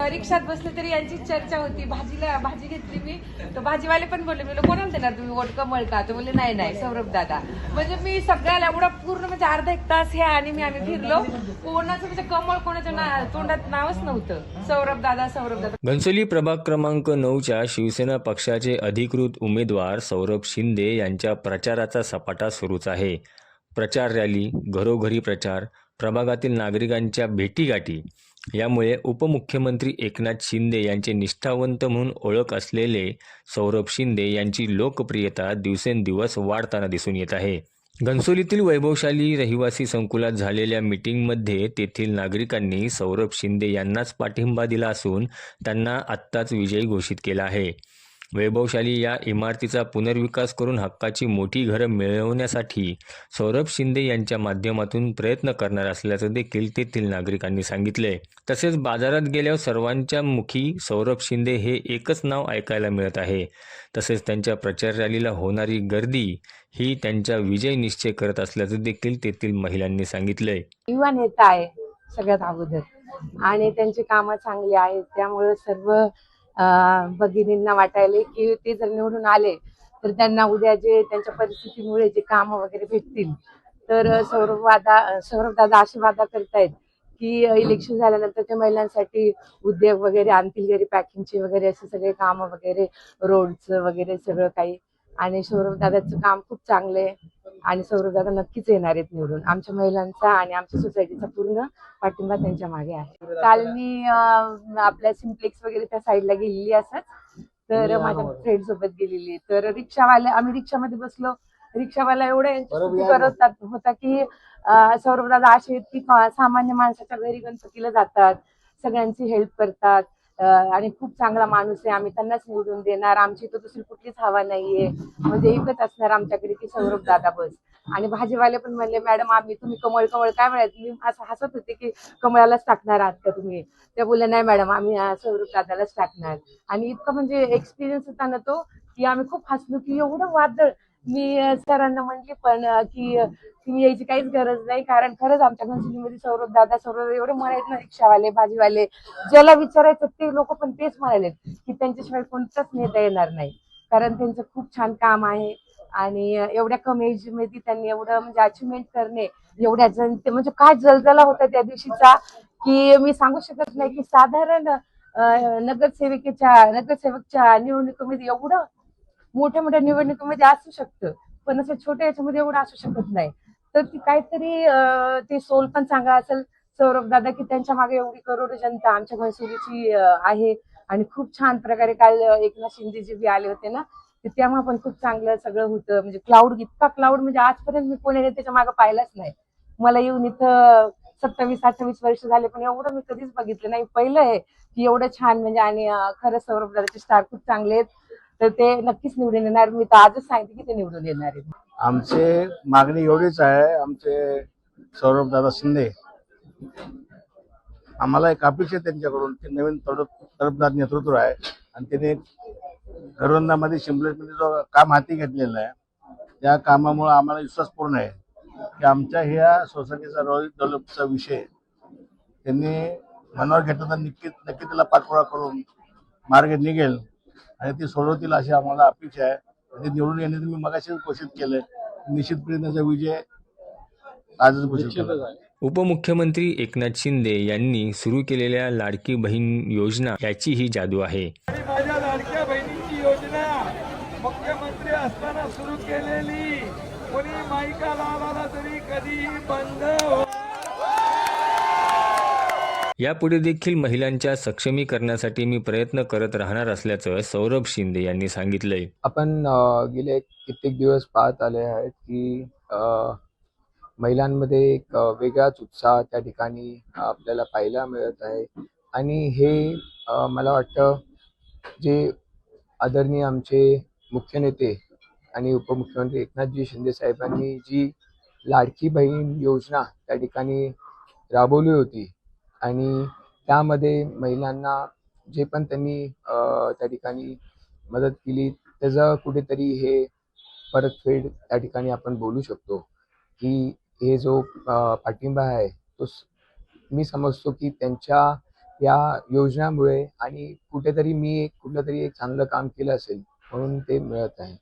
रिक्षात बसले तरी यांची चर्चा होती. भाजी घेतली मी, तर भाजीवाले पण बोलले, मी कोणाला देणार तुम्ही वोट, कमळ का? तर बोलले नाही सौरभ दादा. म्हणजे मी सगळ्याला एवढा पूर्ण म्हणजे अर्धा एक तास हे आणि आम्ही फिरलो, कोणाचं म्हणजे कमळ कोणाच्या तोंडात नावच नव्हतं. सौरभ दादा. घनसोली प्रभाग क्रमांक 9च्या शिवसेना पक्षाचे अधिकृत उमेदवार सौरभ शिंदे यांच्या प्रचाराचा सपाटा सुरूच आहे. प्रचार रॅली, घरोघरी प्रचार, प्रभागातील नागरिकांच्या भेटीगाठी यामुळे उपमुख्यमंत्री एकनाथ शिंदे यांचे निष्ठावंत म्हणून ओळख असलेले सौरभ शिंदे यांची लोकप्रियता दिवसेंदिवस वाढताना दिसून येत आहे. घनसोलीतील वैभवशाली रहिवासी संकुलात झालेल्या मीटिंगमध्ये तेथील नागरिकांनी सौरभ शिंदे यांनाच पाठिंबा दिला असून त्यांना आत्ताच विजयी घोषित केला आहे. वैभवशाली या इमारतीचा पुनर्विकास करून हक्काची मोठी घरं मिळवण्यासाठी सौरभ शिंदे यांच्या माध्यमातून प्रयत्न करणार असल्याचं देखील तेथील नागरिकांनी सांगितले. तसेच बाजारात गेल्यावर सर्वांच्या मुखी सौरभ शिंदे हे एकच नाव ऐकायला मिळत आहे. तसेच त्यांच्या प्रचार रॅलीला होणारी गर्दी ही त्यांचा विजय निश्चय करत असल्याचं देखील तेथील महिलांनी सांगितलंय. युवा नेता आहे सगळ्यात अगोदर आणि त्यांची कामं चांगली आहेत, त्यामुळे सर्व भगिनींना वाटायले की ते जर निवडून आले तर त्यांना उद्या जे त्यांच्या परिस्थितीमुळे जे काम वगैरे भेटतील, तर सौरभ दादा असे वादा करतायत की इलेक्शन झाल्यानंतर ते महिलांसाठी उद्योग वगैरे आणतील, घरी पॅकिंगचे वगैरे असे सगळे काम वगैरे, रोडचं वगैरे सगळं काही. आणि सौरभ दादाचं काम खूप चांगलं आहे आणि सौरभ दादा नक्कीच येणार आहेत निवडून. आमच्या महिलांचा आणि आमच्या सोसायटीचा पूर्ण पाठिंबा त्यांच्या मागे आहे. काल मी आपल्या सिम्प्लेक्स वगैरे त्या साईडला गेलेली असत, तर माझ्या फ्रेंड सोबत गेलेली. तर आम्ही रिक्षामध्ये बसलो, रिक्षावाला एवढं होता की सौरभ दादा असे आहेत की सामान्य माणसाच्या घरी गणपतीला जातात, सगळ्यांची हेल्प करतात आणि खूप चांगला माणूस आहे, आम्ही त्यांनाच निवडून देणार, आमची तर दुसरी कुठलीच हवा नाहीये, म्हणजे एकच असणार आमच्याकडे की सौरभ दादा बस. आणि भाजीवाले पण म्हणले, मॅडम तुम्ही कमळ काय मिळाल? मी असं हसत होते की कमळालाच टाकणार आहात का तुम्ही? त्या बोलल्या नाही मॅडम, आम्ही सौरभ दादालाच टाकणार. आणि इतकं म्हणजे एक्सपिरियन्स होता ना तो, की आम्ही खूप हसलो की एवढं वादळ. मी सरांना म्हणले पण की तुम्ही यायची काहीच गरज नाही, कारण खरंच आमच्या घनसोलीमध्ये सौरभ दादा एवढे म्हणायचे ना, रिक्षावाले भाजीवाले ज्याला विचारायचं ते लोक पण तेच म्हणाले की त्यांच्याशिवाय कोणताच नेता येणार नाही, कारण त्यांचं खूप छान काम आहे. आणि एवढ्या कमी एज मध्ये त्यांनी एवढं म्हणजे अचिव्हमेंट करणे, एवढ्या जण ते म्हणजे काय जलजला होता त्या दिवशीचा की मी सांगू शकत नाही. की साधारण नगरसेवकच्या निवडणुकीमध्ये एवढं मोठ्या निवडणुकीमध्ये असू शकतं, पण असं छोट्या याच्यामध्ये एवढं असू शकत नाही. तर ती काहीतरी ते सोल पण चांगला असेल सौरभ दादा की त्यांच्या मागे एवढी करोड जनता आमच्या घनसोलीची आहे. आणि खूप छान प्रकारे काल एकनाथ शिंदेजी बी आले होते ना, तर तेव्हा पण खूप चांगलं सगळं होतं. म्हणजे इतका क्लाउड म्हणजे आजपर्यंत मी कोणी त्याच्या मागे पाहिलाच नाही. मला येऊन इथं 27-28 वर्ष झाले, पण एवढं मी कधीच बघितलं नाही. पहिलं आहे की एवढं छान म्हणजे. आणि खरंच सौरभ दादाचे स्टार खूप चांगले आहेत, तर ते नक्कीच निवडून येणार. मी तर आजच सांगितलं की ते निवडून येणार आहेत. आमचे मागणी एवढीच आहे, आमचे सौरभ दादा शिंदे, आम्हाला एक अपेक्षा त्यांच्याकडून की नवीन तडफदार नेतृत्व आहे आणि त्यांनी घरबंदामध्ये सिम्प्लेक्समध्ये जो काम हाती घेतलेलं आहे, त्या कामामुळे आम्हाला विश्वास पूर्ण आहे की आमच्या ह्या सोसायटीचा डेव्हलपचा विषय त्यांनी मनावर घेतला तर नक्की त्याला पाठपुरावा करून मार्ग निघेल आणि ती सोडवतील अशी आम्हाला अपेक्षा आहे. ते निवडून येण्याचं मी मगाशीच घोषित केलं, निश्चितपणे त्याचा विजय आजच घोषित केला. उपमुख्यमंत्री एकनाथ शिंदे यांनी सुरू केलेल्या लाडकी बहीण योजना याची ही जादू आहे. माझ्या लाडक्या बहिणीची योजना मुख्यमंत्री असताना सुरू केलेली, कोणी माईका लावला तरी कधीही बंद. यापुढे देखील महिलांच्या सक्षमीकरणासाठी मी प्रयत्न करत राहणार असल्याचं सौरभ शिंदे यांनी सांगितलंय. आपण गेले कित्येक दिवस पाहत आले आहेत की महिलांमध्ये एक वेगळाच उत्साह त्या ठिकाणी आपल्याला पाहायला मिळत आहे. आणि हे मला वाटतं जे आदरणीय आमचे मुख्य नेते आणि उपमुख्यमंत्री एकनाथजी शिंदे साहेबांनी जी लाडकी बहीण योजना त्या ठिकाणी राबवली होती आणि त्यामध्ये महिलांना जे पण त्यांनी त्या ठिकाणी मदत केली, त्याचं कुठेतरी हे परतफेड त्या ठिकाणी आपण बोलू शकतो की हे जो पाठिंबा आहे तो मी समजतो की त्यांच्या या योजनामुळे आणि कुठेतरी मी कुठलं तरी एक चांगलं काम केलं असेल म्हणून ते मिळत आहे.